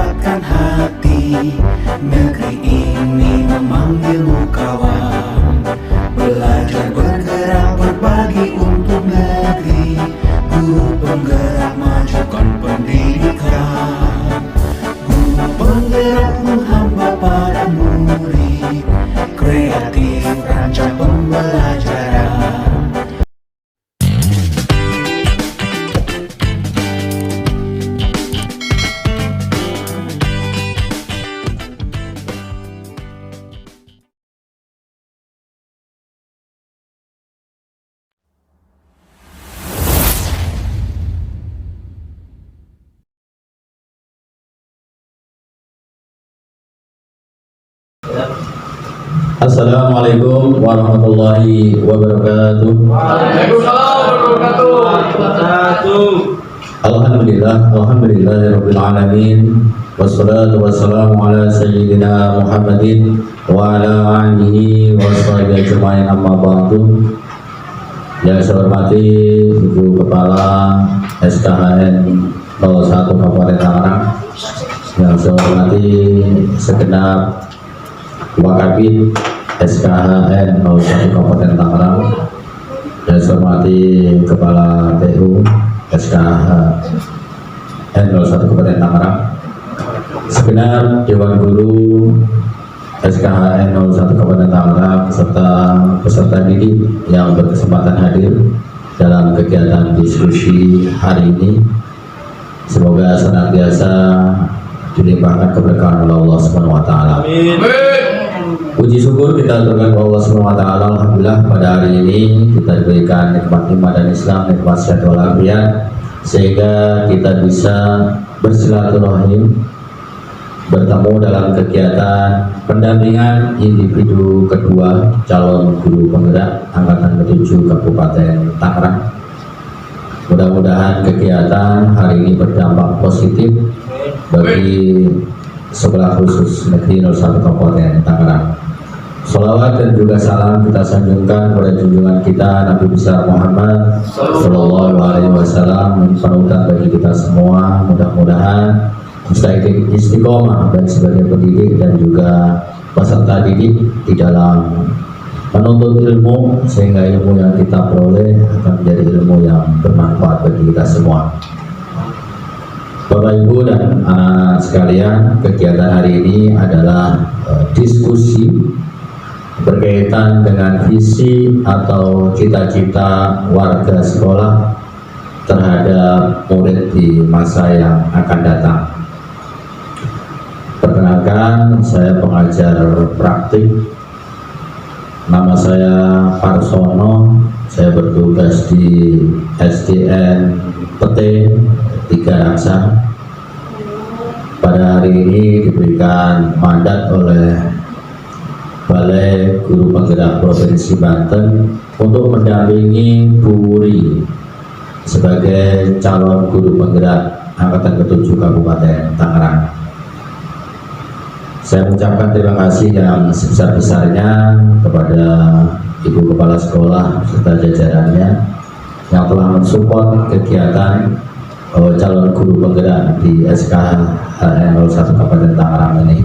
kuatkan hati. Negeri ini memanggilmu kawan. Belajar bergerak berbagi untuk negeri. Guru penggerak majukan pendidikan. Guru penggerak menghamba pada murid. Kreatif rancang pembelajaran. Assalamualaikum warahmatullahi wabarakatuh. Waalaikumsalam warahmatullahi wabarakatuh. Alhamdulillahirabbil alamin. Wassalatu wassalamu ala sayyidina Muhammadin wa ala alihi wa sahbihi ajmain, amma ba'du. Yang saya hormati Ibu Kepala SKHN 01 Kabupaten Tangerang, yang saya hormati segenap Wakabit SKHN 01 Kabupaten Tangerang, dan saya hormati Kepala TU SKHN 01 Kabupaten Tangerang, segenap Dewan Guru SKHN 01 Kabupaten Tangerang, serta peserta didik yang berkesempatan hadir dalam kegiatan diskusi hari ini. Semoga senantiasa dilimpahkan keberkahan oleh Allah Subhanahu wa taala. Amin. Puji syukur kita aturkan kepada Allah Subhanahu wa taala. Alhamdulillah pada hari ini kita diberikan nikmat iman dan Islam, nikmat sehat walafiat, sehingga kita bisa bersilaturahim, bertemu dalam kegiatan pendampingan individu kedua calon guru penggerak angkatan ke-7 Kabupaten Tangerang. Mudah-mudahan kegiatan hari ini berdampak positif bagi sekolah khusus negeri 01 Kabupaten Tangerang. Salawat dan juga salam kita sanjungkan kepada junjungan kita Nabi besar Muhammad Sallallahu Alaihi Wasallam, panutan bagi kita semua. Mudah-mudahan istiqomah dan sebagai pendidik dan juga peserta didik di dalam menuntut ilmu, sehingga ilmu yang kita peroleh akan menjadi ilmu yang bermanfaat bagi kita semua. Bapak Ibu dan anak-anak sekalian, kegiatan hari ini adalah diskusi berkaitan dengan visi atau cita-cita warga sekolah terhadap murid di masa yang akan datang. Perkenalkan, saya pengajar praktik. Nama saya Parsono. Saya bertugas di SDN PT 3 Raksa. Pada hari ini diberikan mandat oleh Balai Guru Penggerak Provinsi Banten untuk mendampingi Bu Wuri sebagai calon guru penggerak angkatan ke-7 Kabupaten Tangerang. Saya mengucapkan terima kasih yang sebesar-besarnya kepada Ibu Kepala Sekolah serta jajarannya yang telah mensupport kegiatan calon guru penggerak di SKHN 01 Kabupaten Tangerang ini.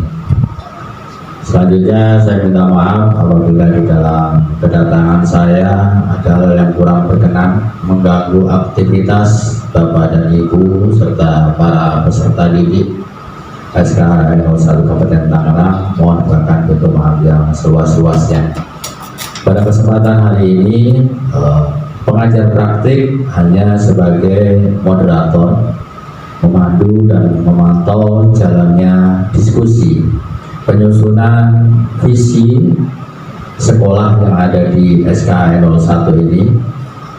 Selanjutnya saya minta maaf apabila di dalam kedatangan saya ada hal yang kurang berkenan mengganggu aktivitas Bapak dan Ibu serta para peserta didik SKHN 01 Kabupaten Tangerang. Mohon bahkan bentuk maaf yang seluas-luasnya. Pada kesempatan hari ini pengajar praktik hanya sebagai moderator, memandu dan memantau jalannya diskusi penyusunan visi sekolah yang ada di SKHN 01 ini,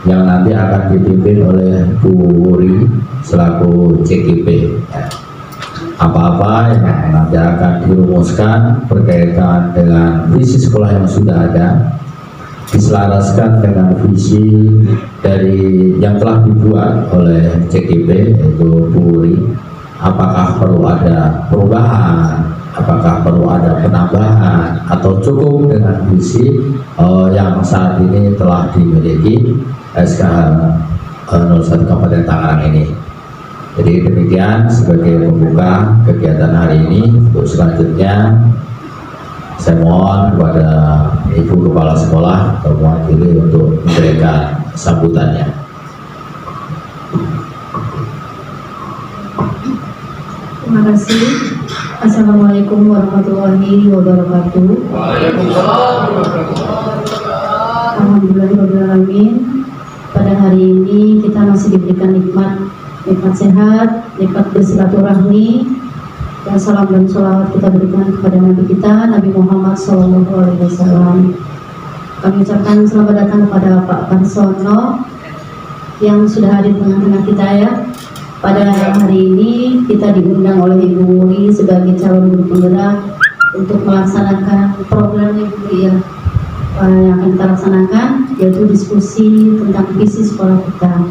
yang nanti akan dipimpin oleh Bu Wuri selaku CGP. Apa-apa yang nanti akan dirumuskan berkaitan dengan visi sekolah yang sudah ada diselaraskan dengan visi dari yang telah dibuat oleh CGP yaitu Bu Wuri. Apakah perlu ada perubahan, apakah perlu ada penambahan, atau cukup dengan visi yang saat ini telah dimiliki SKH 01 Kabupaten Tangerang ini. Jadi demikian sebagai pembuka kegiatan hari ini. Untuk selanjutnya saya mohon kepada Ibu Kepala Sekolah atau mewakili untuk memberikan sambutannya. Terima kasih. Assalamualaikum warahmatullahi wabarakatuh. Alhamdulillahirrahmanirrahim. Pada hari ini kita masih diberikan nikmat sehat, nikmat bersilaturahmi, dan salam dan sholawat kita berikan kepada Nabi kita, Nabi Muhammad SAW. Kami ucapkan selamat datang kepada Pak Parsono yang sudah hadir tengah-tengah kita ya. Pada hari ini kita diundang oleh Ibu Wuri sebagai calon guru penggerak untuk melaksanakan program Ibu Wuri yang akan kita laksanakan, yaitu diskusi tentang visi sekolah kita.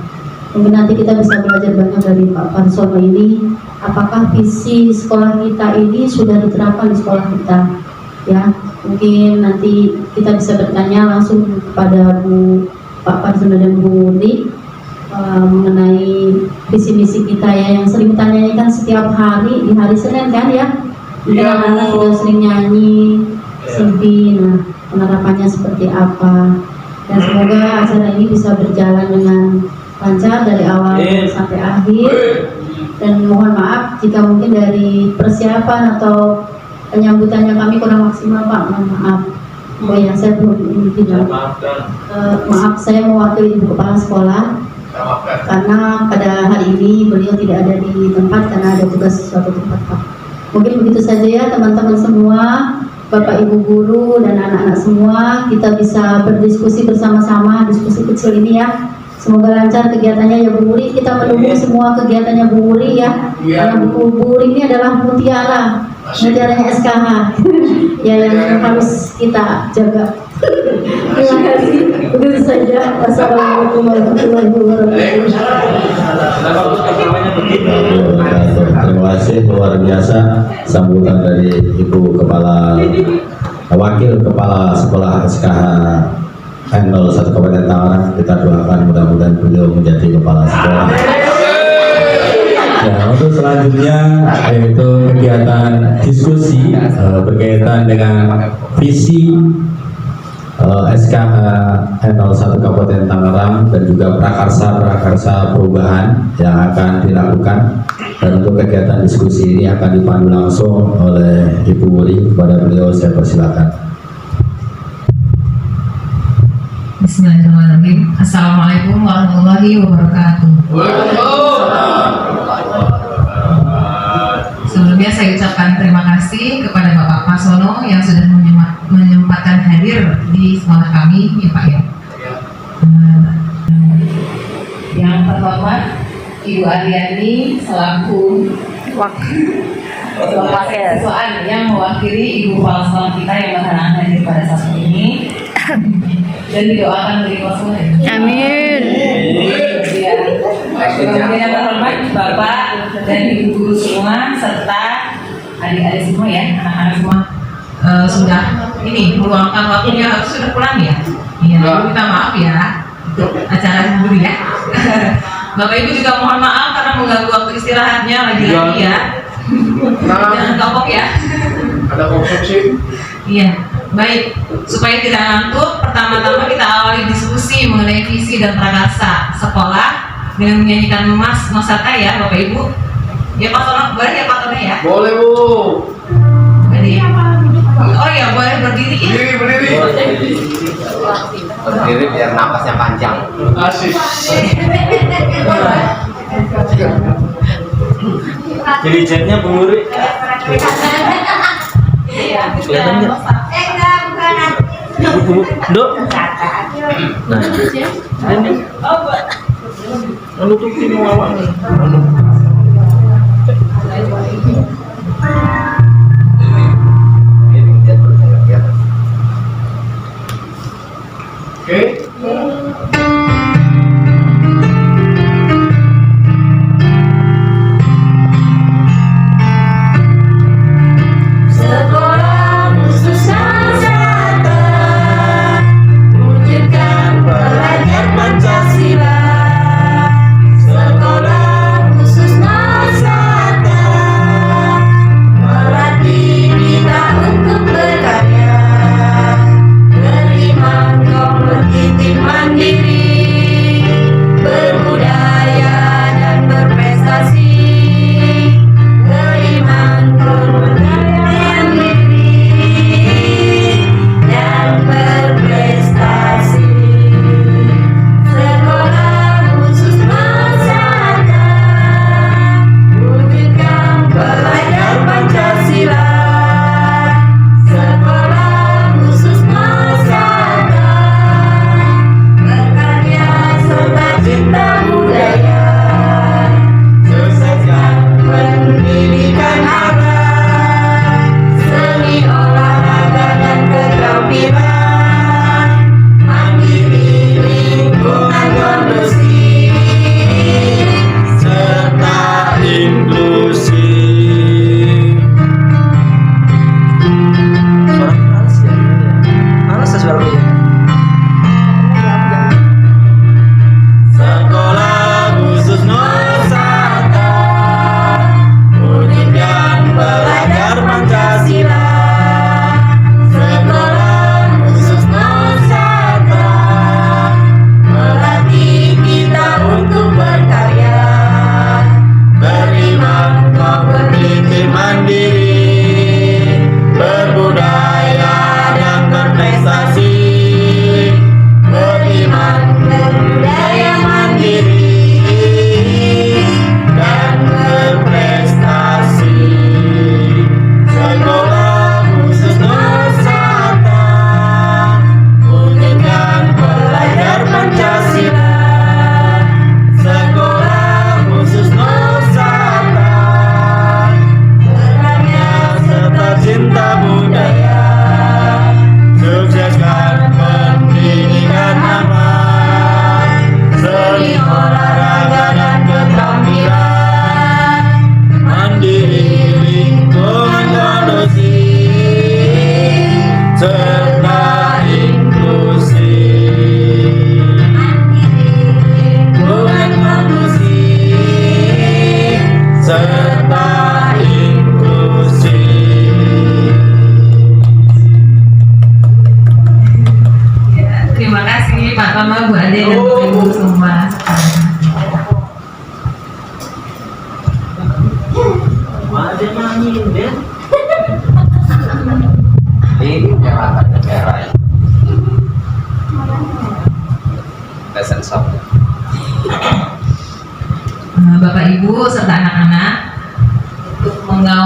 Mungkin nanti kita bisa belajar banyak dari Pak Parsono ini, apakah visi sekolah kita ini sudah diterapkan di sekolah kita ya. Mungkin nanti kita bisa bertanya langsung kepada Pak Parsono dan Bu Wuri mengenai visi misi kita ya, yang sering tanyakan setiap hari di hari Senin kan ya. Kita anak sudah sering nyanyi CV, nah penerapannya seperti apa, dan semoga acara ini bisa berjalan dengan lancar dari awal sampai akhir. Dan mohon maaf jika mungkin dari persiapan atau penyambutannya kami kurang maksimal Pak, mohon maaf. Oh ya, saya belum tidak maaf, saya mewakili Ibu Kepala Sekolah karena pada hari ini beliau tidak ada di tempat karena ada tugas suatu tempat Pak. Mungkin begitu saja ya teman-teman semua, Bapak Ibu guru dan anak-anak semua, kita bisa berdiskusi bersama-sama, diskusi kecil ini ya. Semoga lancar kegiatannya ya Bu Wuri. Kita menunggu semua kegiatannya Bu Wuri ya. Karena Bu Wuri ini adalah mutiaranya SKH ya, yang harus kita jaga. Terima kasih. Begitu saja. Wassalamualaikum warahmatullahi wabarakatuh. Terima kasih, luar biasa sambutan dari Ibu Wakil Kepala Sekolah SKH N01 Kabupaten Tangerang. Kita doakan mudah-mudahan beliau menjadi kepala sekolah. Ya, untuk selanjutnya yaitu kegiatan diskusi berkaitan dengan visi SKH N01 Kabupaten Tangerang dan juga prakarsa perubahan yang akan dilakukan. Dan untuk kegiatan diskusi ini akan dipandu langsung oleh Ibu Wuri. Kepada beliau saya persilakan. Bismillahirrahmanirrahim. Assalamualaikum warahmatullahi wabarakatuh. Sebelumnya saya ucapkan terima kasih kepada Bapak Parsono yang sudah menyempatkan hadir di sekolah kami ya Pak ya. Yang terhormat Ibu Ariani selaku siswaan yang mewakili Ibu Kepala Sekolah kita yang berkenan hadir pada saat ini. Dan didoakan dari Rasul. Amin. Kemudian yang terhormat Bapak dan Ibu guru semua serta adik-adik semua ya, anak-anak semua sudah ini meluangkan waktunya, harus sudah pulang ya. Iya, minta maaf ya untuk acara dulu ya. Bapak Ibu juga mohon maaf karena mengganggu waktu istirahatnya lagi-lagi ya. Jangan kapok ya. Ada konsumsi. Iya, baik. Supaya tidak ngantuk, pertama-tama kita awali diskusi mengenai visi dan prakarsa sekolah dengan menyanyikan Mas Nosata ya, Bapak Ibu. Ya Pak Tono, boleh ya Pak Tono ya? Boleh Bu. Berdiri. Oh ya, boleh berdiri ya? Berdiri. Berdiri biar napasnya panjang. Asik. Jadi jetnya Bu Wuri. Kelihatan nggak? Dok. Nah, ini. Nutupin awak. Oke. Sekolah khusus Nusantara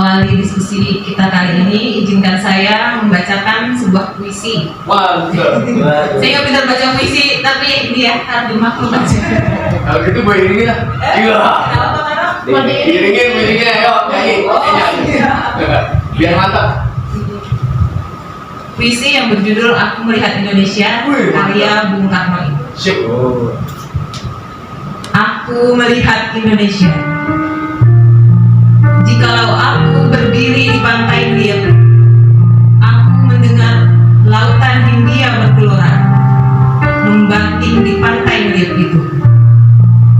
mengawali diskusi kita kali ini, izinkan saya membacakan sebuah puisi. Mantap. Saya nggak bisa baca puisi, tapi dia harus dimaklum baca. Kalau gitu gue iringin lah. Iya. Iringin, ayo nyanyi. Biar mantap. Puisi yang berjudul Aku Melihat Indonesia, karya Bung Karno. Sip. Aku melihat Indonesia. Jikalau aku berdiri di pantai Liep, aku mendengar lautan Hindia bergelora, membanting di pantai Liep itu.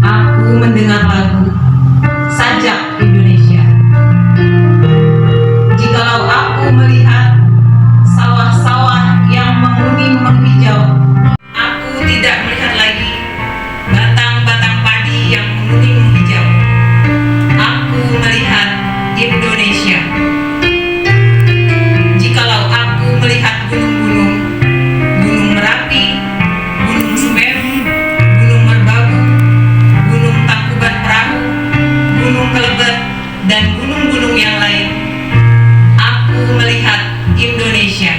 Aku mendengar lagu Sajak Indonesia. Jikalau aku melihat sawah-sawah yang menguning menghijau, aku tidak melihat lagi batang-batang padi yang menguning menghijau. Aku melihat Indonesia. Jikalau aku melihat gunung-gunung, Gunung Merapi, Gunung Semeru, Gunung Merbabu, Gunung Tangkuban Perahu, Gunung Kelebet, dan gunung-gunung yang lain, aku melihat Indonesia.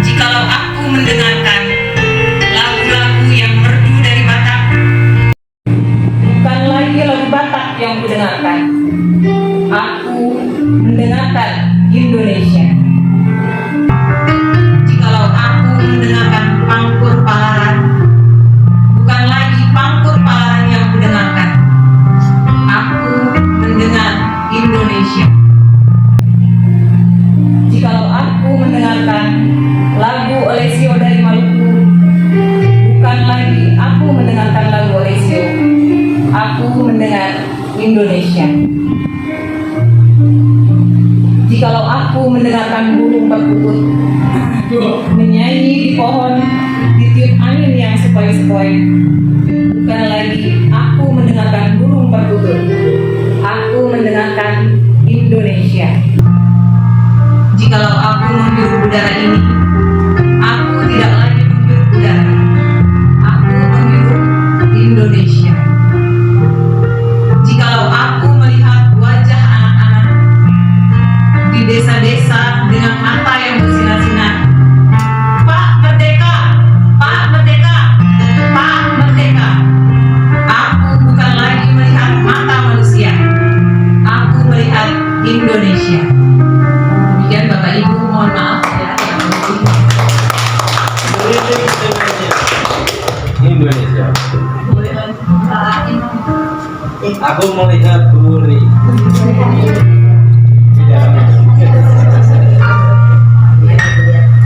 Jikalau aku mendengarkan lagu-lagu yang merdu dari Batak, bukan lagi lagu Batak yang kudengarkan, aku mendengarkan Indonesia. Jikalau aku mendengarkan Pangkur Palaran, bukan lagi Pangkur Palaran yang kudengarkan, aku mendengar Indonesia. Jikalau aku mendengarkan lagu Olesio dari Maluku, bukan lagi aku mendengarkan lagu Olesio, aku mendengar Indonesia. Jikalau aku mendengarkan burung perkutut menyanyi di pohon, ditiup angin yang sepoi-sepoi, bukan lagi aku mendengarkan burung perkutut, aku mendengarkan Indonesia. Jikalau aku menghirup udara ini, aku tidak lagi menghirup udara, aku menghirup Indonesia. Jikalau aku melihat wajah anak-anak di desa-desa dengan mata yang bersinar-sinar, Pak Merdeka, Pak Merdeka, Pak Merdeka, aku bukan lagi melihat mata manusia, aku melihat Indonesia. Demikian Bapak Ibu, mohon maaf ya. Indonesia. Aku melihat Buri.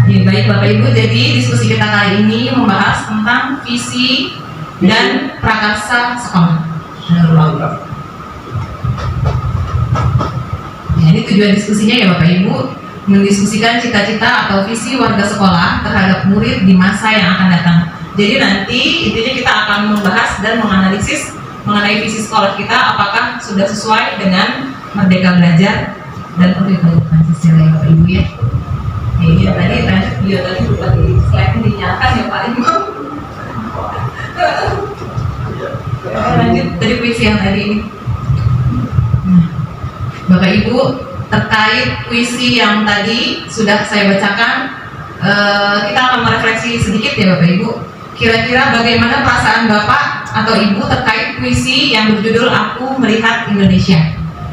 Ya, baik Bapak Ibu, jadi diskusi kita kali ini membahas tentang visi dan prakarsa sekolah. Ya, ini tujuan diskusinya ya Bapak Ibu, mendiskusikan cita-cita atau visi warga sekolah terhadap murid di masa yang akan datang. Jadi nanti intinya kita akan membahas dan menganalisis mengenai visi sekolah kita apakah sudah sesuai dengan Merdeka Belajar dan Pembebasan Pancasila ya Bapak Ibu ya. Ini tadi video tadi lupa di slide dinyalakan ya Pak Imam. Lanjut dari puisi yang tadi ini. Nah, Bapak Ibu, terkait puisi yang tadi sudah saya bacakan, kita akan merefleksi sedikit ya Bapak Ibu. Kira-kira bagaimana perasaan Bapak atau Ibu terkait puisi yang berjudul Aku Melihat Indonesia?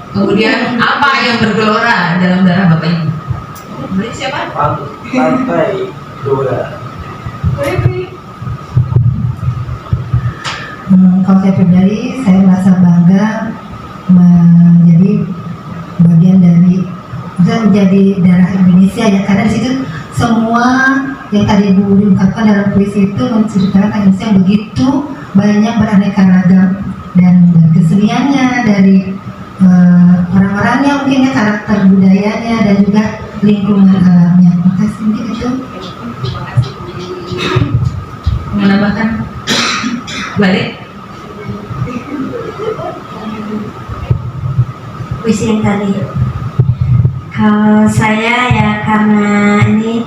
Kemudian apa yang bergelora dalam darah Bapak Ibu? Boleh siapa? Pantai Dora. Kalau saya pribadi, saya merasa bangga menjadi bagian dari menjadi darah Indonesia ya, karena di situ semua yang tadi Bu diungkapkan dalam puisi itu menceritakan Indonesia yang begitu banyak beraneka ragam dan keseniannya, dari orang-orangnya mungkin ya, karakter budayanya dan juga lingkungan alamnya. Terima kasih, mungkin itu. Menambahkan balik puisi yang tadi. Kalau saya ya karena ini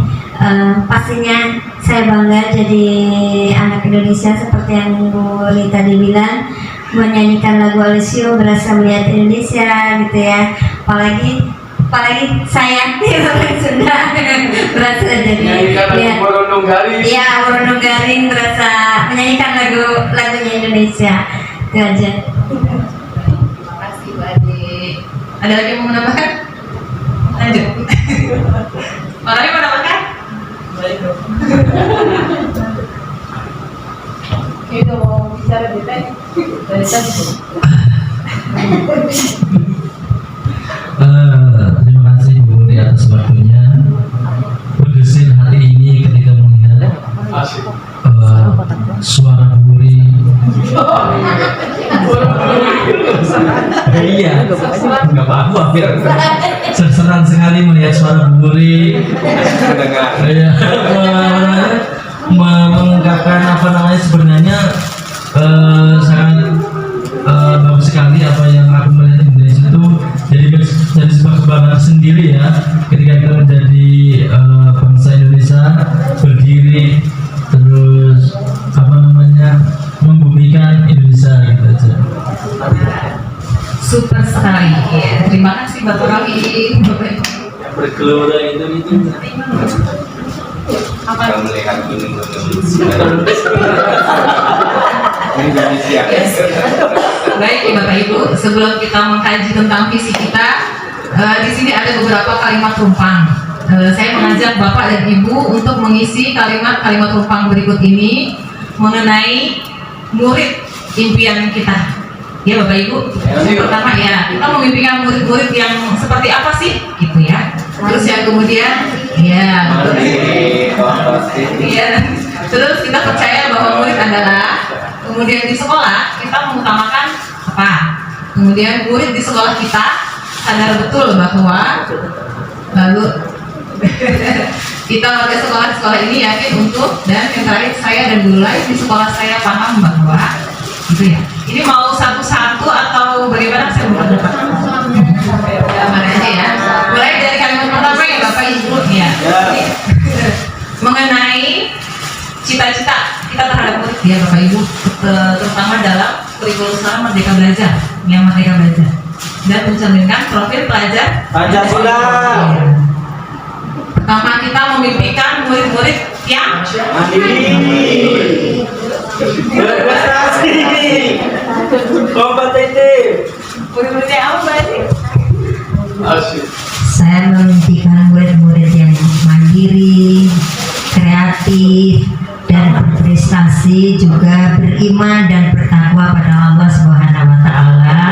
pastinya saya bangga jadi anak Indonesia seperti yang Bu Rita dibilang. menyanyikan lagu Alessio Berasa Melihat Indonesia gitu ya. Apalagi saya orang Sunda berasa jadi Nyanyikan lagu Borondong Garing. Iya, Borondong Garing, berasa menyanyikan lagunya Indonesia. Itu aja. Terima kasih Bu Ade. Ada lagi yang mau menambahkan? Lanjut. Pak Rani mau menambahkan? Boleh dong. Itu mau bicara detail dari tadi. Terima kasih Bu Uri atas waktunya. Bergesil hati ini ketika melihat Asik. suara Bu Uri. Iya, nggak apa-apa. Terserang sekali melihat suara Bu Uri. Iya, mengungkapkan apa namanya sebenarnya sangat bagus sekali apa yang aku melihat di situ. Jadi sebuah kebanggaan sendiri ya ketika kita menjadi bangsa Indonesia berdiri terus apa namanya membumikan Indonesia gitu aja. Super sekali. Ya, terima kasih Bapak Rani. Bergelora itu. Kita melihat gunung-gunung Indonesia. Baik ya Bapak Ibu, sebelum kita mengkaji tentang visi kita, di sini ada beberapa kalimat tumpang. Saya mengajak Bapak dan Ibu untuk mengisi kalimat tumpang berikut ini mengenai murid impian kita. Ya Bapak Ibu, yang pertama ya, kita memimpikan murid-murid yang seperti apa sih, gitu ya. Terus yang kemudian, ya, terus kita percaya bahwa murid adalah, kemudian di sekolah kita mengutamakan apa? Kemudian murid di sekolah kita sadar betul bahwa lalu kita warga sekolah ini yakin untuk, dan yang terakhir saya dan guru lain di sekolah saya paham bahwa gitu ya. Ini mau satu-satu atau bagaimana, saya belum dapat. Mana aja ya. Mulai dari kalimat pertama ya Bapak Ibu ya. Mengenai cita-cita kita terhadap murid ya Bapak Ibu, terutama dalam kurikulum sekarang Merdeka Belajar, yang Merdeka Belajar, dan mencerminkan profil pelajar Pancasila. Pertama kita memimpikan murid-murid yang Mandiri, berprestasi, kompetitif. murid-muridnya apa berarti? Asik. Saya memimpikan murid-murid yang mandiri, kreatif, dan berprestasi, juga beriman dan bertakwa pada Allah Subhanahu wa Ta'ala,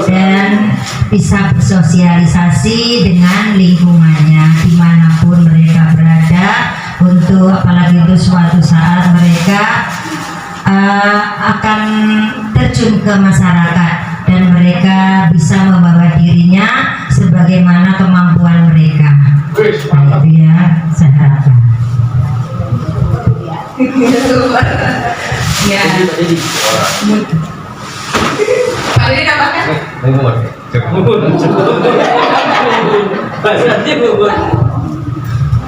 dan bisa bersosialisasi dengan lingkungannya dimanapun mereka berada, untuk apalagi itu suatu saat mereka akan terjun ke masyarakat dan mereka bisa membawa dirinya sebagaimana kemampuan mereka. Nah, itu ya saya harapkan. Ya. Kali ini tambahkan.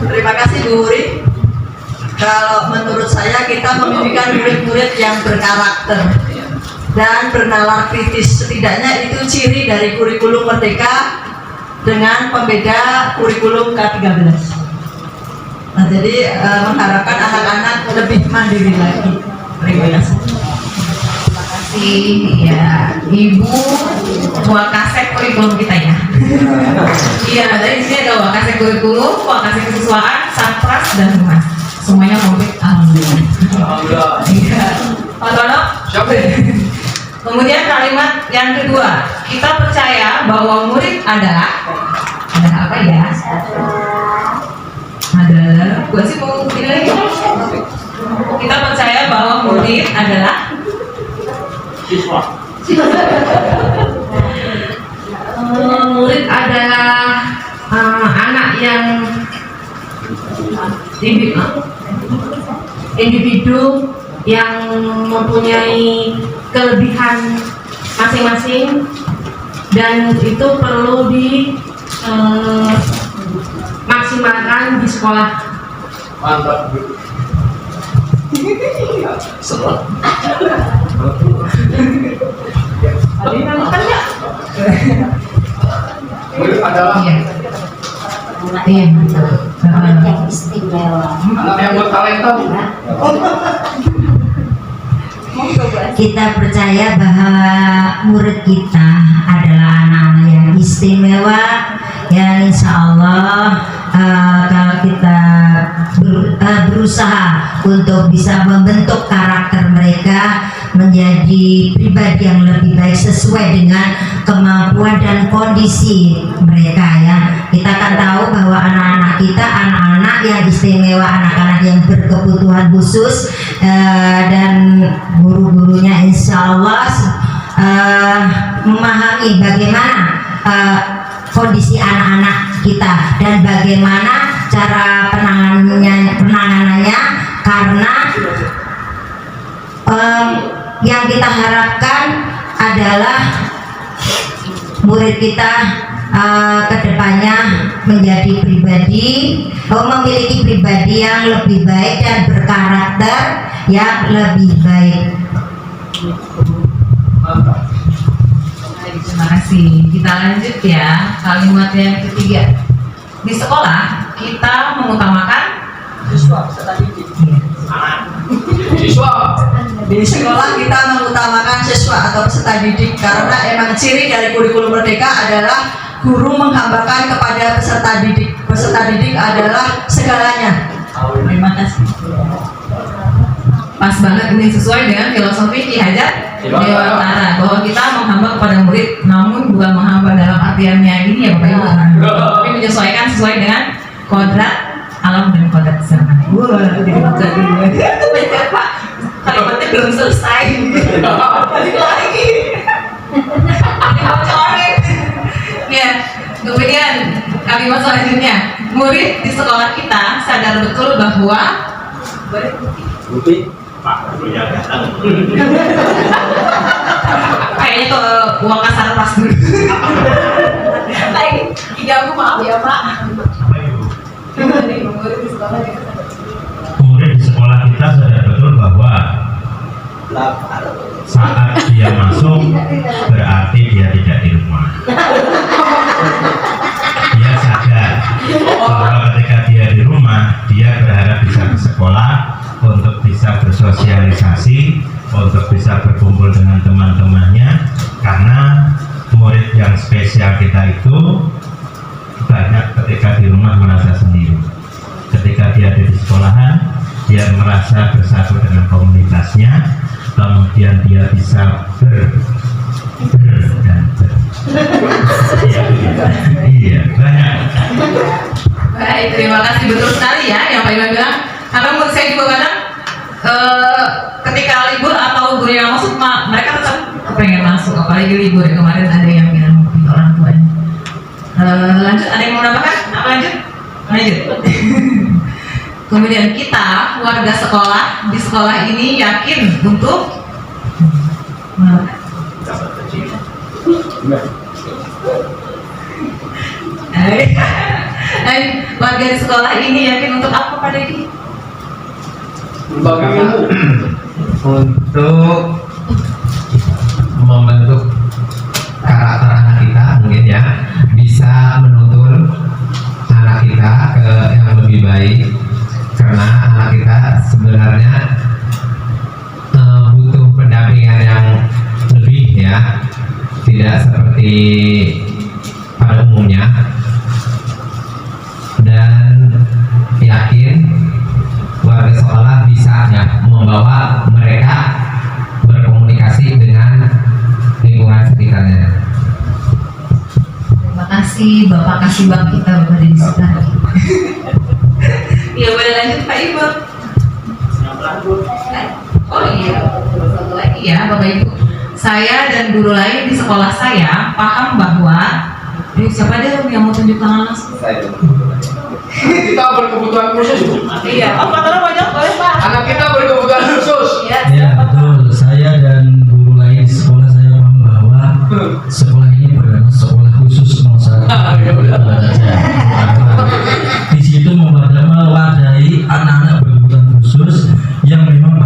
Terima kasih Bu Uri. Kalau menurut saya kita memimpikan murid-murid yang berkarakter dan bernalar kritis. Setidaknya itu ciri dari kurikulum Merdeka dengan pembeda kurikulum K13. Nah, jadi mengharapkan anak-anak lebih mandiri lagi. Terima kasih. Ya, Ibu Wakasek kurikulum kita ya. Iya, tadi di sini ada Wakasek kurikulum, Wakasek kesiswaan, Satpras dan Humas. Semuanya komplit, alhamdulillah. Alhamdulillah. Iya. Pak Tono? Siapa? Kemudian kalimat yang kedua, kita percaya bahwa murid adalah apa ya? Adalah, gua sih mau ini lagi. Kita percaya bahwa murid adalah murid adalah anak yang individu yang mempunyai kelebihan masing-masing, dan itu perlu dimaksimalkan di sekolah. Mantap. Ada yang nonton nggak? Murid adalah Iya. yang istimewa. anak yang bertalenta. Kita percaya bahwa murid kita adalah anak-anak yang istimewa, yang insya Allah kalau kita berusaha untuk bisa membentuk karakter mereka menjadi pribadi yang lebih baik sesuai dengan kemampuan dan kondisi mereka ya. Kita kan tahu bahwa anak-anak kita anak-anak yang istimewa, anak-anak yang berkebutuhan khusus, dan guru-gurunya insya Allah memahami bagaimana kondisi anak-anak kita dan bagaimana cara penanganannya, karena yang kita harapkan adalah murid kita kedepannya menjadi pribadi, memiliki pribadi yang lebih baik dan berkarakter yang lebih baik. Terima kasih. Kita lanjut ya, kalimat yang ketiga. Di sekolah kita mengutamakan Siswa. Di sekolah kita mengutamakan siswa atau peserta didik karena emang ciri dari kurikulum Merdeka adalah guru menghambakan kepada peserta didik. Peserta didik adalah segalanya. Terima kasih. Pas banget, ini sesuai dengan filosofi Ki Hajar Dewantara bahwa kita menghamba kepada murid, namun bukan menghamba dalam artiannya ini ya Bapak Ibu, tapi menyesuaikan sesuai dengan kodrat alam dan kodrat zaman. Jadi buka dulu. Baca Pak, kalimatnya belum selesai. Balik lagi. Ini mau coret. Ya, kemudian kalimat selanjutnya, murid di sekolah kita sadar betul bahwa kayaknya ke uang kasar pas dulu. Lagi diganggu, maaf ya Pak. Murid di sekolah kita sadar betul bahwa saat dia masuk berarti dia tidak di rumah. Dia sadar bahwa ketika dia di rumah, dia berharap bisa ke sekolah untuk bisa bersosialisasi, untuk bisa berkumpul dengan teman-temannya, karena murid yang spesial kita itu banyak ketika di rumah merasa sendiri. Ketika dia ada di sekolahan, dia merasa bersatu dengan komunitasnya, kemudian dia bisa iya, banyak. Baik, terima kasih, betul sekali ya yang Pak Iwan bilang. Karena menurut saya juga kadang ketika libur atau guru yang masuk, mereka tetap kepengen masuk, apalagi libur ya. Kemarin ada yang bilang orang tuanya. Lanjut, ada yang mau nambahkan? Apa lanjut? Lanjut. Kemudian kita warga sekolah di sekolah ini yakin untuk warga di sekolah ini yakin untuk apa Pak Dedi? Untuk membentuk karakter anak kita, mungkin ya, bisa menuntun anak kita ke yang lebih baik, karena anak kita sebenarnya butuh pendampingan yang lebih ya, tidak seperti pada umumnya, dan yakin warga sekolah bisa ya membawa mereka berkomunikasi dengan lingkungan sekitarnya. Terima kasih Bapak kasih bang kita Bapak Dedi Sutari. Iya, boleh lanjut Pak Ibu. Oh iya, satu lagi ya Bapak Ibu. Saya dan guru lain di sekolah saya paham bahwa siapa dia yang mau tunjuk tangan langsung? Kita berkebutuhan khusus. Iya, Pak Tara wajah boleh Pak. Anak kita berkebutuhan khusus. Ya betul, saya dan guru lain di sekolah saya paham bahwa sekolah ini bernama sekolah khusus 01. Di situ mewadahi anak-anak berkebutuhan khusus yang memang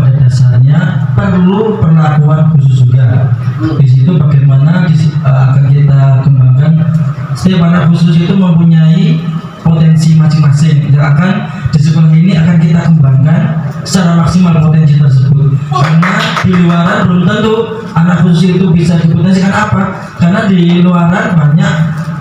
setiap anak khusus itu mempunyai potensi masing-masing yang akan di sekolah ini akan kita kembangkan secara maksimal potensi tersebut. Karena di luaran belum tentu anak khusus itu bisa dipotensikan apa, karena di luaran banyak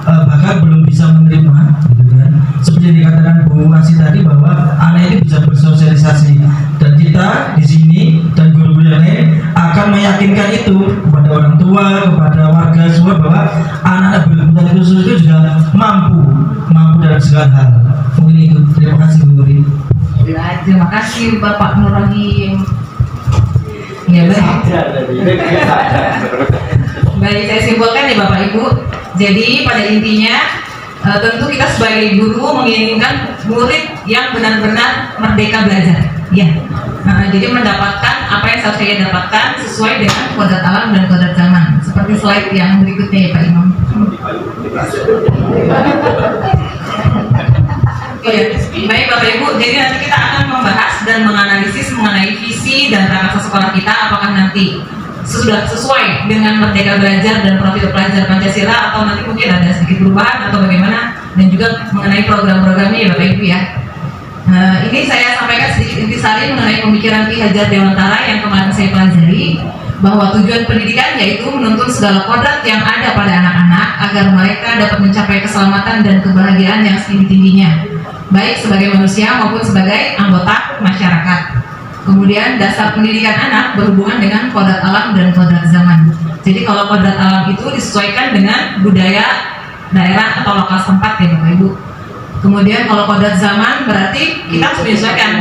bahkan belum bisa menerima, gitu kan. Seperti yang dikatakan Bu Asi tadi bahwa anak ini bisa bersosialisasi, dan kita di sini dan guru-guru yang lain akan meyakinkan itu kepada orang tua, kepada warga semua bahwa anak-anak berkebutuhan khusus itu juga mampu dalam segala hal. Mungkin itu. Terima kasih Bu Guri. Terima kasih Bapak Nur Rahim. Ya baik. Baik, saya simpulkan ya Bapak Ibu. Jadi pada intinya tentu kita sebagai guru menginginkan murid yang benar-benar merdeka belajar. Ya. Jadi mendapatkan apa yang seharusnya dapatkan sesuai dengan kodrat alam dan kodrat zaman. Seperti slide yang berikutnya ya Pak Imam. Iya, baik Bapak Ibu. Jadi nanti kita akan membahas dan menganalisis mengenai visi dan prakasa sekolah kita, apakah nanti sudah sesuai dengan merdeka belajar dan profil pelajar Pancasila atau nanti mungkin ada sedikit perubahan atau bagaimana, dan juga mengenai program-programnya ya Bapak Ibu ya. Ini saya sampaikan sedikit intisari mengenai pemikiran Ki Hajar Dewantara yang kemarin saya pelajari, bahwa tujuan pendidikan yaitu menuntun segala kodrat yang ada pada anak-anak agar mereka dapat mencapai keselamatan dan kebahagiaan yang setinggi-tingginya, baik sebagai manusia maupun sebagai anggota masyarakat. Kemudian dasar pendidikan anak berhubungan dengan kodrat alam dan kodrat zaman. Jadi kalau kodrat alam itu disesuaikan dengan budaya daerah atau lokal tempat ya Bapak Ibu. Kemudian kalau kodrat zaman berarti kita harus menyesuaikan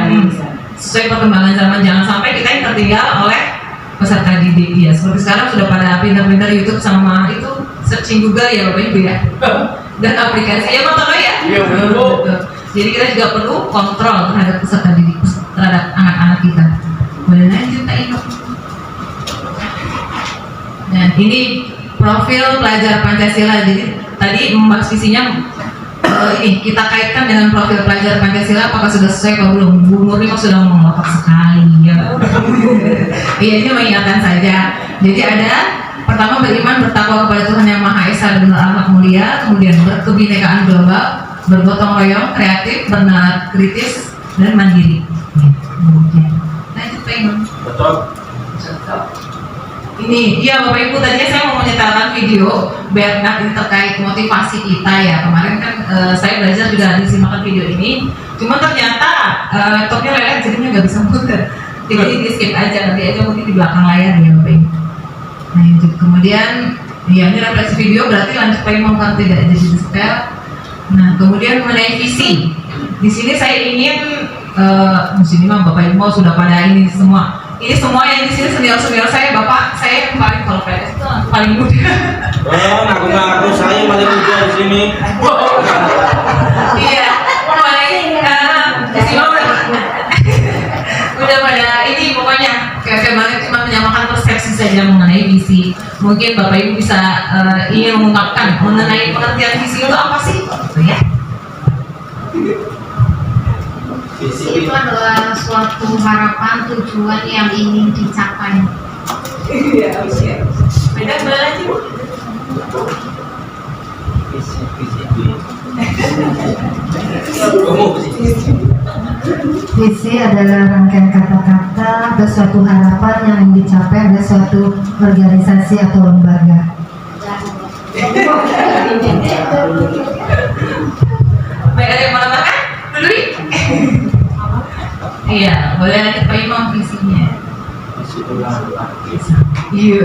sesuai perkembangan zaman, jangan sampai kita yang tertinggal oleh peserta didik ya. Seperti sekarang sudah pada pintar-pintar YouTube sama itu searching Google ya Bapak Ibu ya. Dan aplikasinya mau ya? Iya benar Bu. Jadi kita juga perlu kontrol terhadap peserta didik, terhadap anak-anak kita. Boleh lanjut Pak Ino. Dan ini profil pelajar Pancasila. Jadi tadi membahas visinya ini kita kaitkan dengan profil pelajar Pancasila, apakah sudah sesuai atau belum? Bu Murni kok sudah mengotak sekali ya. Iya, ini mengingatkan saja. Jadi ada pertama beriman bertakwa kepada Tuhan Yang Maha Esa dan berakhlak mulia, kemudian berkebinekaan global, bergotong royong, kreatif, bernalar kritis, dan mandiri. Lanjut Pak Imam. Betul. Ini, iya Bapak Ibu, tadinya saya mau menyetelkan video biar ini terkait motivasi kita ya. Kemarin kan saya belajar juga disimakkan video ini, cuma ternyata laptopnya lelet jadinya nggak bisa muter. Jadi di skip aja, nanti aja mungkin di belakang layar ya Bapak Ibu. Nah itu kemudian, ya ini refleksi video berarti lanjut Pak Imam kan tidak jadi di setel. Nah kemudian mengenai visi, di sini saya ingin di sini mah Bapak Ibu sudah pada ini semua. Ini semua yang di sini senior saya, Bapak saya yang paling, kalau PS itu paling muda. Ngaku-ngaku saya paling muda di sini. Iya, paling di sini udah pada ini pokoknya kayak banget, cuma menyamakan persepsi saja mengenai visi. Mungkin Bapak Ibu bisa ingin mengungkapkan mengenai pengertian visi itu apa sih? Ya. Itu adalah suatu harapan, tujuan yang ingin dicapai. Iya, iya. Beda lagi Bu. Visi adalah rangkaian kata-kata atau suatu harapan yang ingin dicapai oleh suatu organisasi atau lembaga. Baik, ada yang mau tambahkan? Dulu. Iya, boleh lanjut Pak Imam visinya. Iya.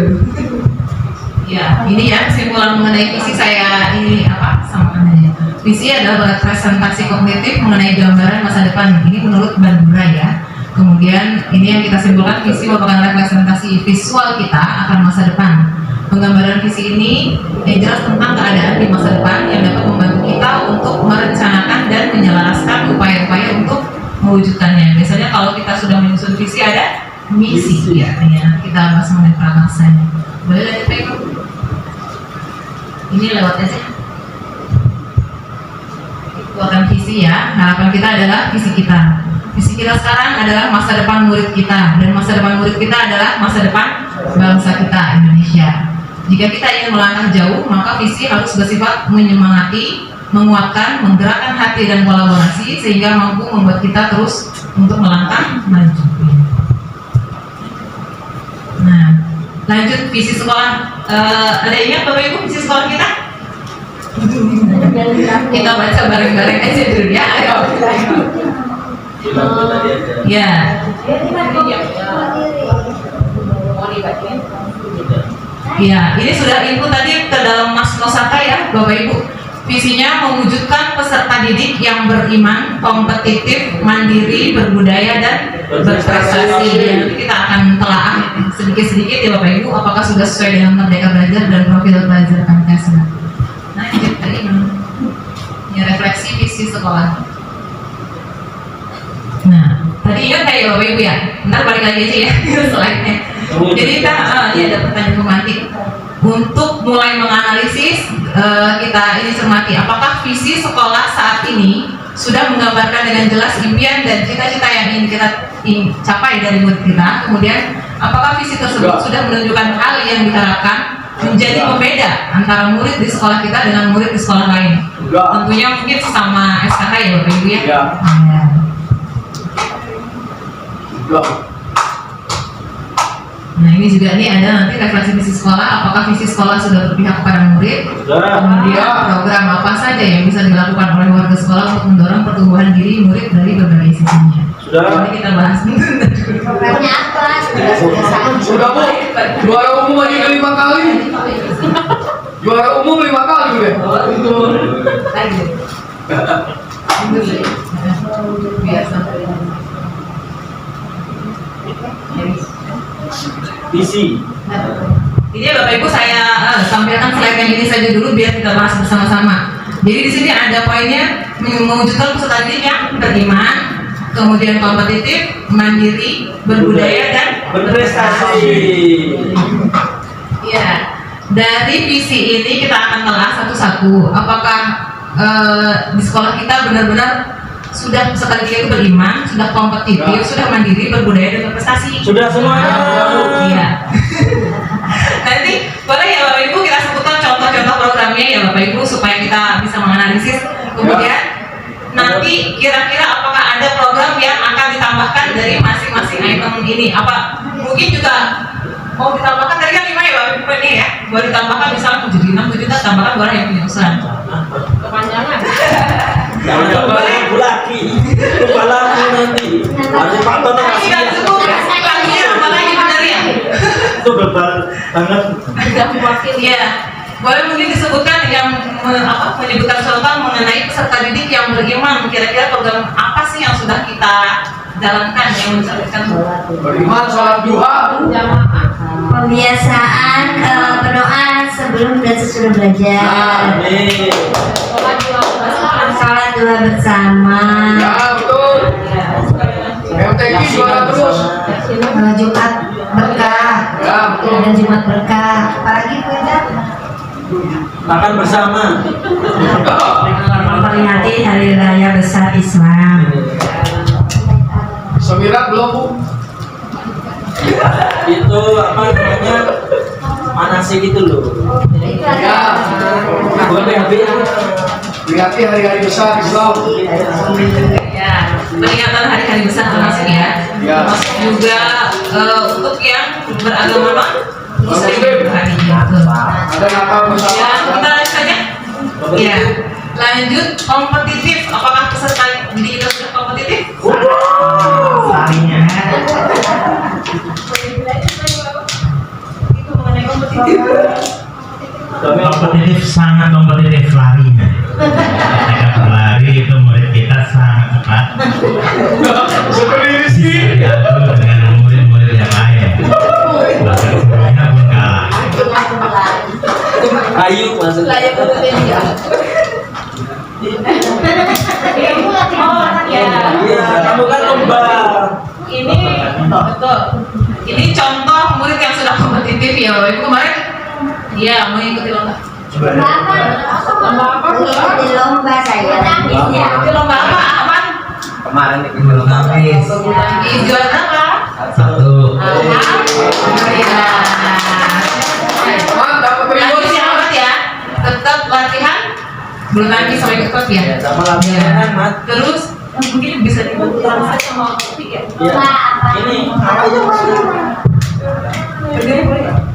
Ya, ini ya kesimpulan mengenai visi saya ini apa samakannya. Visi adalah representasi kognitif mengenai gambaran masa depan. Ini menurut Bandura ya. Kemudian ini yang kita simpulkan, visi merupakan representasi visual kita akan masa depan. Penggambaran visi ini yang jelas tentang keadaan di masa depan yang dapat membantu kita untuk merencanakan dan menyelaraskan upaya-upaya untuk mewujudkannya. Biasanya kalau kita sudah menyusun visi ada misi ya, kita bahas mengenai prakarsanya. Boleh lanjut Pak Imam? Ini lewat aja. Kekuatan visi ya. Harapan kita adalah visi kita. Visi kita sekarang adalah masa depan murid kita, dan masa depan murid kita adalah masa depan bangsa kita Indonesia. Jika kita ingin melangkah jauh, maka visi harus bersifat menyemangati, menguatkan, menggerakkan hati dan kolaborasi sehingga mampu membuat kita terus untuk melangkah maju. Nah, lanjut visi sekolah. Ada ingat Bapak Ibu visi sekolah kita? Kita baca bareng-bareng aja dulu ya. Ayo. Ya. Ya, ini sudah input tadi ke dalam Mas Nosaka ya, Bapak Ibu. Visinya mewujudkan peserta didik yang beriman, kompetitif, mandiri, berbudaya dan berprestasi. Nanti kita akan telaah sedikit-sedikit ya Bapak Ibu, apakah sudah sesuai dengan Merdeka Belajar dan profil belajar Pancasila. Nah, ini tadi ini refleksi visi sekolah. Nah, tadi ingat kayak Bapak Ibu ya. Ntar balik lagi aja ya slide-nya. Jadi kita ini ada pertanyaan pemantik. Untuk mulai menganalisis, kita ini cermati apakah visi sekolah saat ini sudah menggambarkan dengan jelas impian dan cita-cita yang ingin kita capai dari murid kita. Kemudian, apakah visi tersebut sudah menunjukkan hal yang diharapkan menjadi pembeda antara murid di sekolah kita dengan murid di sekolah lain? Tentunya mungkin sama SKK ya Bapak Ibu ya. Nah, ini juga nih ada nanti refleksi visi sekolah. Apakah visi sekolah sudah berpihak kepada murid? Kemudian program apa saja yang bisa dilakukan oleh warga sekolah untuk mendorong pertumbuhan diri murid dari berbagai sisinya? Ini kita bahas nih. Programnya apa? Sudah Bu, juara umum aja 5 kali. Juara umum 5 kali udah. Biasa. Visi. Ini Bapak Ibu saya sampaikan slide yang ini saja dulu biar kita bahas bersama-sama. Jadi di sini ada poinnya mewujudkan peserta didik yang beriman, kemudian kompetitif, mandiri, berbudaya dan berprestasi. Ya, dari visi ini kita akan telah satu-satu. Apakah di sekolah kita benar-benar sudah peserta didik itu beriman, sudah kompetitif, sudah mandiri, berbudaya dan berprestasi? Sudah semuanya. Iya. Nanti boleh ya Bapak Ibu kita sebutkan contoh-contoh programnya ya Bapak Ibu supaya kita bisa menganalisis. Kemudian nanti kira-kira apakah ada program yang akan ditambahkan dari masing-masing item ini? Apa mungkin juga mau ditambahkan dari kan 5 ya Bapak Ibu ini ya? Boleh ditambahkan misalnya 7, 6, 7 kita tambahkan orang yang punya usulan. Kepanjangan. Boleh lagi. Lupa lagi nanti. Nanti Pak Tono Ini kan cukup. Lagi tambah lagi benar ya? itu bebal banget. Ya, boleh mungkin disebutkan yang menyebutkan contoh mengenai peserta didik yang beriman. Kira-kira program apa sih yang sudah kita jalankan yang mencerminkan Beriman, sholat duha, Pembiasaan berdoa sebelum dan sesudah belajar. Amin. Salat doa bersama. ya betul. MTQ juara terus. Jumat berkah. Ya betul. Ada Jumat berkah. Apalagi Bu Ida? Makan bersama. Memperingati Hari Raya Besar Islam. Semirat belum Bu? Itu apa namanya? Manasik itu loh. Ya. Boleh habis. Peringati hari-hari besar Islam. ya peringatan hari-hari besar termasuk ya. Ya. Termasuk juga untuk yang beragama Muslim hari ini. Ada Natal bersama. Ya, kita lanjut saja. Ya, lanjut kompetitif. Apakah peserta didik kita sudah kompetitif? Larinya. Itu mengenai kompetitif. Kompetitif, sangat kompetitif larinya. Ketika berlari itu murid kita sangat cepat. Seperti Rizky. Bisa diadu dengan murid-murid yang lain. Bahkan sebelumnya pun kalah. Ayu masuk. Iya, kamu kan lomba. Ini betul. Ini contoh murid yang sudah kompetitif ya Bapak Ibu kemarin. Iya, mengikuti lomba. Lomba apa? Di lomba saya. Itu lomba apa? Apa? Kemarin itu belum habis. Juara apa? 1. Alhamdulillah. Man, dapat bulu tangkis sama ikut klub ya. Sama latihan, Mat. Terus mungkin bisa dibantu sama kopi ya. Ini apa aja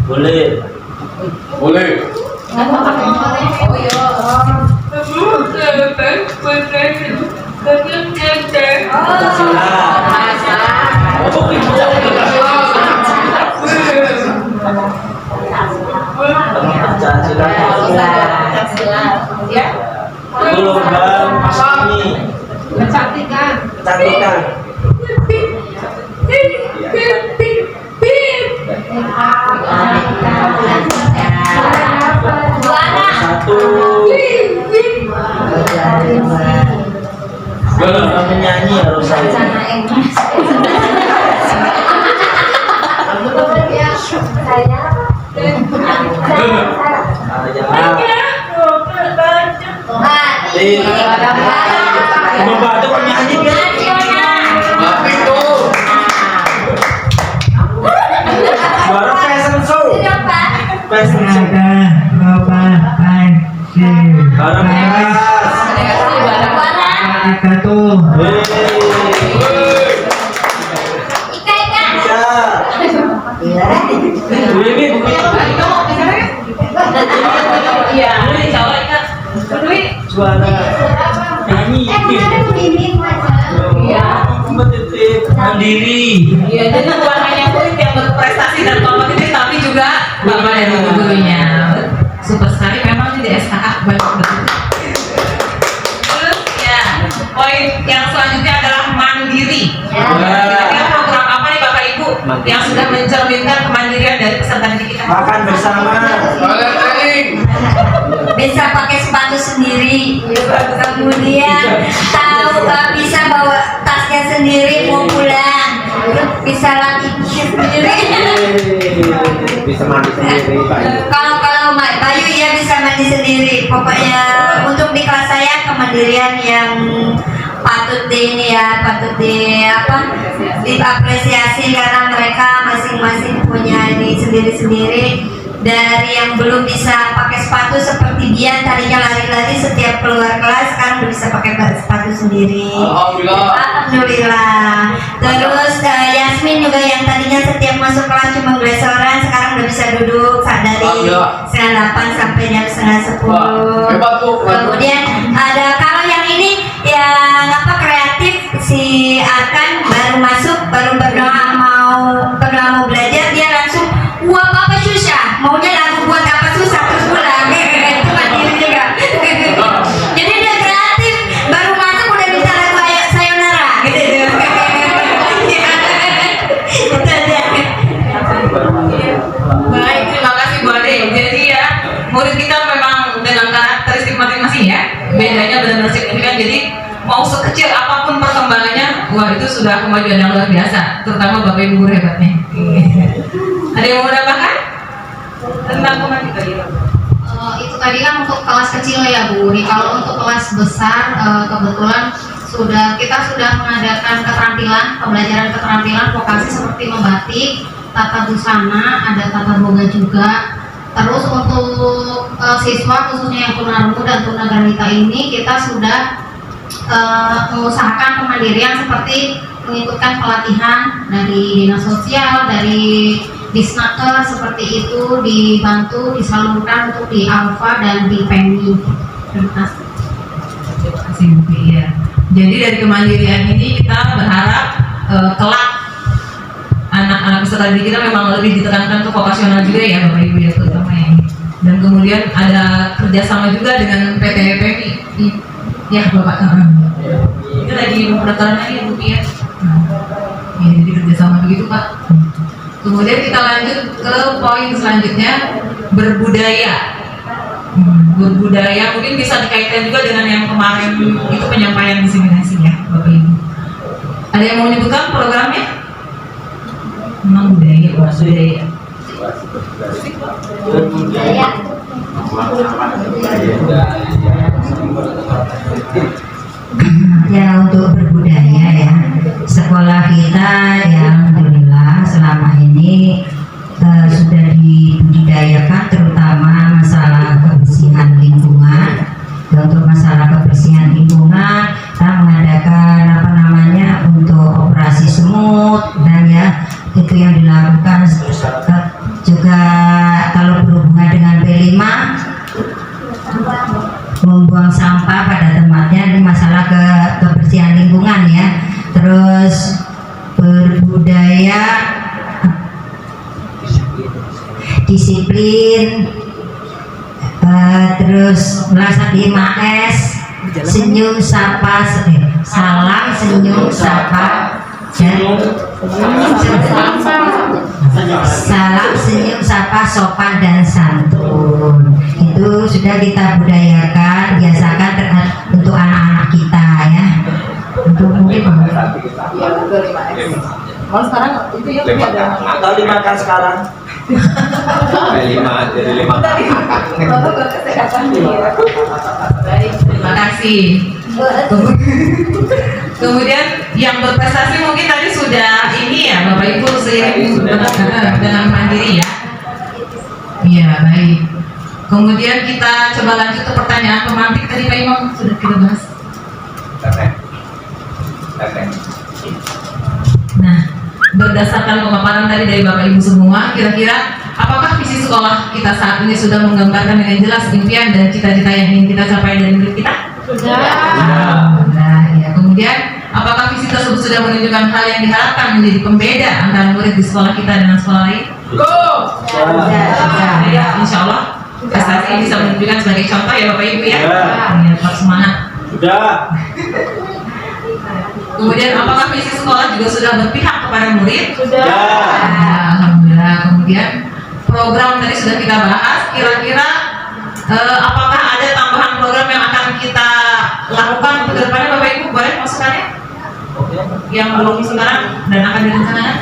boleh. Boleh. Oh iya. Ya. Lomba ini Kecantikan. kecantikan. Satu. Kalau menyanyi harus saya. Membantu penyanyi kan? Apa itu? Suara fashion show. Fashion show. Barang keras. Ini Iya, Jawa Kak. juara nyanyi. Iya. Kompetitif mandiri. Iya, jadi bukan hanya murid yang berprestasi dan kompetitif, tapi juga bapak dan ibu gurunya. Super sekali memang di SKA banyak betul. Terus ya, poin yang selanjutnya adalah mandiri. Kira-kira program apa nih Bapak Ibu yang sudah mencerminkan kemandirian dari peserta didik kita? Makan bersama. Kalian training. Bisa pakai sepatu sendiri, kemudian tahu bisa bawa tasnya sendiri mau pulang, bisa lagi sendiri. Bisa mandi sendiri, Pak. Kalau Bayu ya bisa mandi sendiri. Pokoknya untuk di kelas saya kemandirian yang patut diapresiasi karena mereka masing-masing punya ini sendiri-sendiri. Dari yang belum bisa pakai sepatu seperti dia tadinya lari-lari setiap keluar kelas, sekarang udah bisa pakai sepatu sendiri. Alhamdulillah. Terus Yasmin juga yang tadinya setiap masuk kelas cuma gelesoran, sekarang udah bisa duduk dari setengah 8 sampai jam setengah 10. Kemudian ada kalau yang ini yang kreatif, si Arkan baru masuk, baru berdoa mau belajar, dia langsung wah apa susah, maunya lagu buat apa susah terus pulang. Itu mandiri juga. Jadi dia kreatif, baru masuk udah bisa lagu sayonara gitu. Baik, terima kasih Bu Ade. Jadi ya, murid kita memang dengan karakteristik masing-masing ya. Bedanya benar-benar signifikan. Jadi mau sekecil apapun perkembangannya, wah itu sudah kemajuan yang luar biasa. Terutama Bapak Ibu guru hebatnya. Ada yang mau menambahkan tentang kemandirian? Itu tadi kan untuk kelas kecil ya Bu. Kalau untuk kelas besar kebetulan kita sudah mengadakan pembelajaran keterampilan vokasi seperti membatik, tata busana, ada tata boga juga. Terus untuk siswa khususnya yang tunarungu dan tunagrahita ini kita sudah mengusahakan kemandirian seperti mengikutkan pelatihan dari dinas sosial, dari Disnaker seperti itu, dibantu disalurkan untuk di Alfa dan di Penny. Terima kasih Bu. Ya. Jadi dari kemandirian ini kita berharap kelak anak-anak peserta didik kita memang lebih ditekankan untuk vokasional juga ya Bapak Ibu ya, terutama ini. Dan kemudian ada kerjasama juga dengan PT PMI. Ya Bapak. Itu lagi pendaftaran lagi Bu ya. Ya, jadi kerjasama begitu Pak. Kemudian kita lanjut ke poin selanjutnya, berbudaya. Berbudaya mungkin bisa dikaitkan juga dengan yang kemarin itu penyampaian diseminasi ya Bapak Ibu. Ada yang mau menyebutkan programnya? Memang budaya, budaya. Ya untuk berbudaya ya, sekolah kita ya alhamdulillah selama ini sudah dibudidayakan terutama masalah kebersihan lingkungan, untuk masalah kebersihan lingkungan, kita mengadakan untuk operasi semut, dan ya itu yang dilakukan. Juga kalau berhubungan dengan B5, membuang sampah pada tempatnya, ini masalah kebersihan lingkungan ya. Terus berbudaya, disiplin, terus melaksanakan 5S, senyum, sapa, salam, senyum, sapa, salam, senyum, sapa, sopan dan santun. Itu sudah kita budayakan, biasakan untuk anak-anak kita ya. Untuk mungkin Kalau sekarang itu ya ada Atau dimakan sekarang. 5 jadi 5 Baik, terima kasih. Kemudian yang berprestasi mungkin tadi sudah ini ya Bapak Ibu seiring dengan mandiri ya. Iya baik. Kemudian kita coba lanjut ke pertanyaan pemantik tadi Pak Imam sudah kita bahas. Nah, berdasarkan pemaparan tadi dari Bapak Ibu semua, kira-kira apakah visi sekolah kita saat ini sudah menggambarkan dengan jelas impian dan cita-cita yang ingin kita capai dari murid kita? Sudah. Nah, ya. Kemudian, apakah visi tersebut sudah menunjukkan hal yang diharapkan menjadi pembeda antara murid di sekolah kita dengan sekolah lain? Sudah. Ya, insya Allah prestasi ini bisa menunjukkan sebagai contoh ya Bapak Ibu ya. Ya, tetap semangat. Sudah. Kemudian apakah visi sekolah juga sudah berpihak kepada murid? Sudah. Alhamdulillah. Kemudian program tadi sudah kita bahas. Kira-kira apakah ada tambahan program yang akan kita lakukan untuk kedepannya Bapak Ibu? Boleh masukannya? Yang belum sekarang dan akan direncanakan?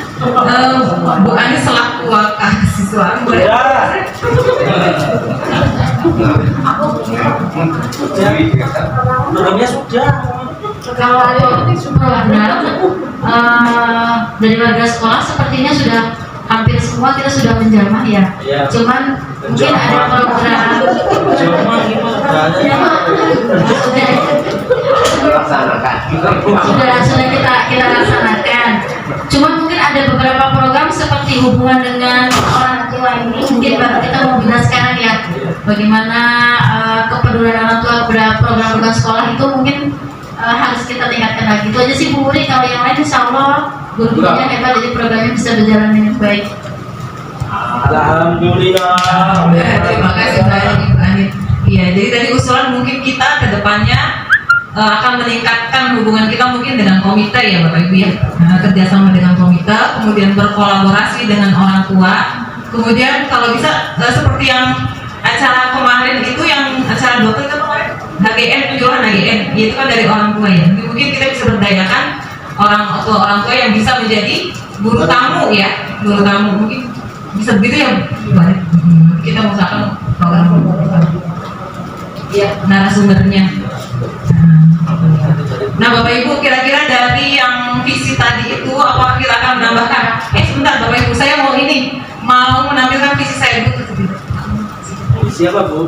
Bu Ani selaku wakil siswa boleh? Programnya sudah. Kalau program dari warga sekolah sepertinya sudah hampir semua kita sudah menjamah ya. Cuman mungkin ada program sudah kita laksanakan. Cuman mungkin ada beberapa program seperti hubungan dengan orang tua ini mungkin baru kita mau bahas sekarang ya. Bagaimana kepedulian orang tua kepada program-program sekolah itu mungkin harus kita tingkatkan lagi. Itu aja sih Bu Uri. Kalau yang lain insya Allah guru-gurunya hebat, jadi programnya bisa berjalan dengan baik. Alhamdulillah. Terima kasih banyak Ibu Ani. Iya, jadi tadi usulan mungkin kita ke depannya akan meningkatkan hubungan kita mungkin dengan komite ya Bapak Ibu ya. Kerjasama dengan komite, kemudian berkolaborasi dengan orang tua. Kemudian kalau bisa seperti yang acara kemarin itu, yang acara dokter kan kemarin HGN, penjualan HGN, itu kan dari orang tua ya. Mungkin kita bisa berdayakan orang tua yang bisa menjadi guru tamu ya, guru tamu mungkin bisa begitu ya. Kita usahakan program ya narasumbernya. Nah Bapak Ibu, kira-kira dari yang visi tadi itu apakah kita akan menambahkan? Sebentar Bapak Ibu, saya mau menampilkan visi saya dulu. Siapa Bu?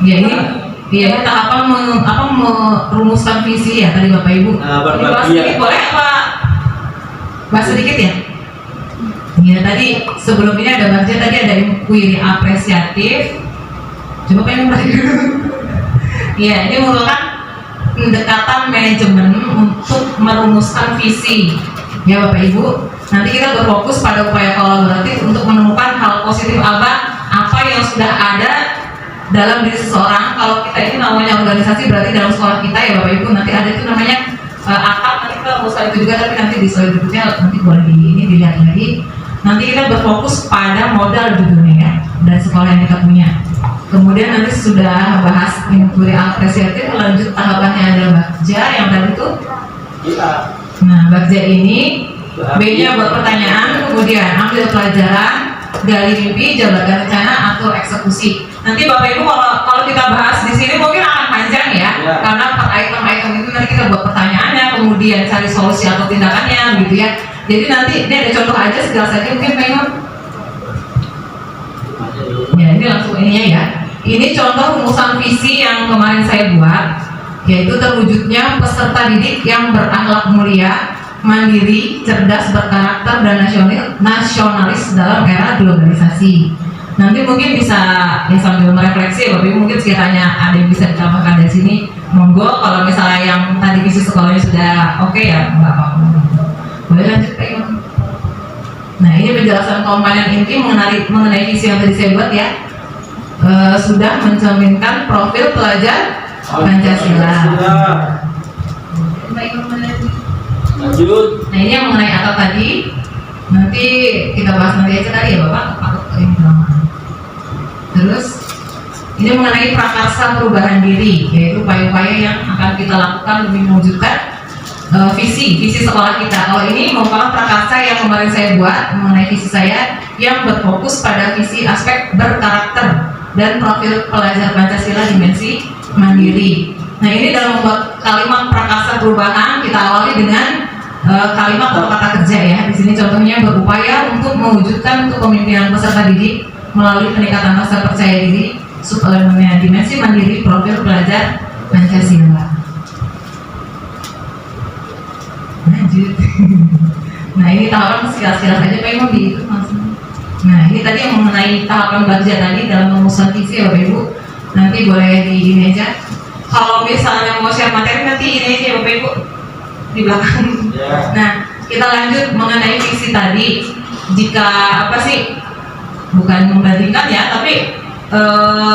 Ya ini tahapan merumuskan visi ya tadi Bapak Ibu. Bahas sedikit boleh apa? Bahas sedikit ya. Ya tadi sebelum ini ada Bagja, tadi ada inquiry apresiatif. Coba pengen mulai dulu. Ya ini merupakan pendekatan manajemen untuk merumuskan visi. Ya Bapak Ibu, nanti kita berfokus pada upaya kolaboratif untuk menemukan hal positif apa yang sudah ada dalam diri seseorang. Kalau kita ini namanya organisasi, berarti dalam sekolah kita ya Bapak Ibu, nanti ada itu namanya akad, nanti kita rumuskan itu juga, tapi nanti di slide berikutnya nanti boleh dilihat lagi. Nanti kita berfokus pada modal judulnya ya, dari sekolah yang kita punya. Kemudian nanti sudah bahas inquiry apresiatif, lanjut tahapannya adalah Bagja yang tadi itu. Nah, Bagja ini B-nya buat pertanyaan, kemudian ambil pelajaran, gali mimpi, jabarkan rencana, atur eksekusi. Nanti Bapak Ibu kalau kita bahas di sini mungkin akan panjang ya, karena per item-item itu nanti kita buat pertanyaannya, kemudian cari solusi atau tindakannya gitu ya. Jadi nanti ini ada contoh aja, sejelas saja mungkin Pak Imam. Ini contoh rumusan visi yang kemarin saya buat, yaitu terwujudnya peserta didik yang berakhlak mulia, mandiri, cerdas, berkarakter, dan nasionalis dalam era globalisasi. Nanti mungkin bisa ya sambil merefleksi, Bapak Ibu, mungkin sekiranya ada yang bisa ditambahkan dari sini, monggo. Kalau misalnya yang tadi visi sekolahnya sudah oke ya, nggak apa-apa. Boleh lanjut Pak Iwan. Nah, ini penjelasan komponen inti mengenai visi yang tadi saya buat ya. Sudah mencerminkan profil pelajar Pancasila. Lanjut. Nah, ini yang mengenai atap tadi. Nanti kita bahas nanti aja kali ya Bapak. Terus ini mengenai prakarsa perubahan diri, yaitu upaya-upaya yang akan kita lakukan demi mewujudkan visi sekolah kita. Kalau ini merupakan prakarsa yang kemarin saya buat mengenai visi saya yang berfokus pada visi aspek berkarakter dan profil pelajar Pancasila dimensi mandiri. Nah, ini dalam membuat kalimat prakarsa perubahan kita awali dengan kalimat atau kata kerja ya. Di sini contohnya berupaya untuk mewujudkan kepemimpinan peserta didik melalui peningkatan rasa percaya diri, suplemennya dimensi mandiri, profil pelajar Pancasila. Lanjut. Nah, ini tahapan sekilas-sekilas aja Pak Ibu di itu langsung. Nah, ini tadi yang mengenai tahapan baca tadi dalam memutuskan visi ya Bapak Ibu. Nanti boleh di ini aja. Kalau misalnya mau share materi nanti ini aja ya Bapak Ibu di belakang. Nah, kita lanjut mengenai visi tadi. Jika apa sih? Bukan membandingkan ya, tapi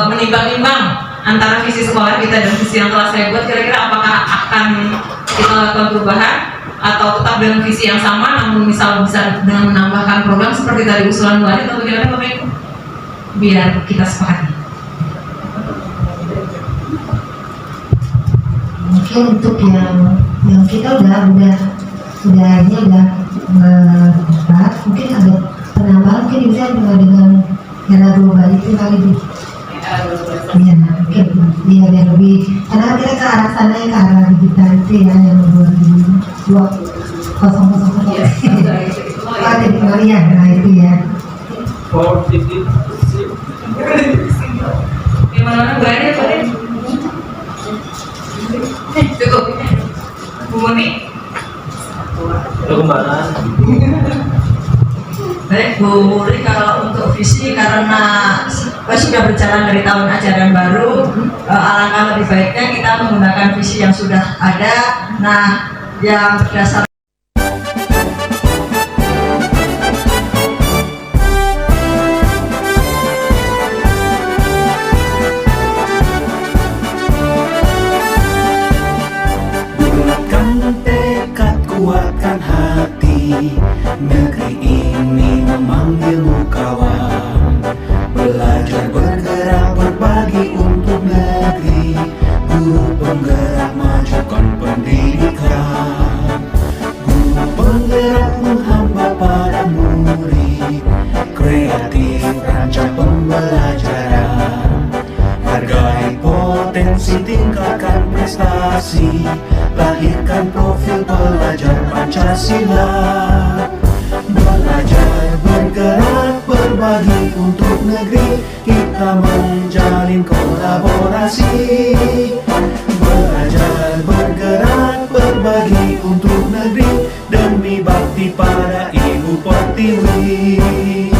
menimbang-nimbang antara visi sekolah kita dan visi yang telah saya buat, kira-kira apakah akan kita lakukan perubahan atau tetap dengan visi yang sama, namun misal bisa dengan menambahkan program seperti tadi usulan Bu Adit atau bagaimana Bapak Ibu? Biar kita sepakati. Mungkin untuk yang kita udah mungkin ada penambahan, mungkin bisa dengan era global itu kali di ya mungkin dia biar lebih, karena kita ke arah sana ya, ke arah digital itu ya, yang 2020 ya, nah itu ya. Gimana Bu Adit? Cukup. Bu Muni? Kembaran. Baik Bu Muri, kalau untuk visi karena sudah berjalan dari tahun ajaran baru, alangkah lebih baiknya kita menggunakan visi yang sudah ada. Nah, yang berdasarkan Bulatkan tekad, kuatkan hati, negeri ini memanggilmu kawan. Belajar, bergerak, berbagi untuk negeri, guru penggerak, majukan pendidikan. Guru penggerak menghamba para murid, kreatif rancang pembelajaran. Hargai potensi, tingkatkan prestasi, lahirkan profil pelajar Pancasila. Belajar, bergerak, berbagi untuk negeri, kita menjalin kolaborasi. Belajar, bergerak, berbagi untuk negeri, demi bakti pada Ibu Pertiwi.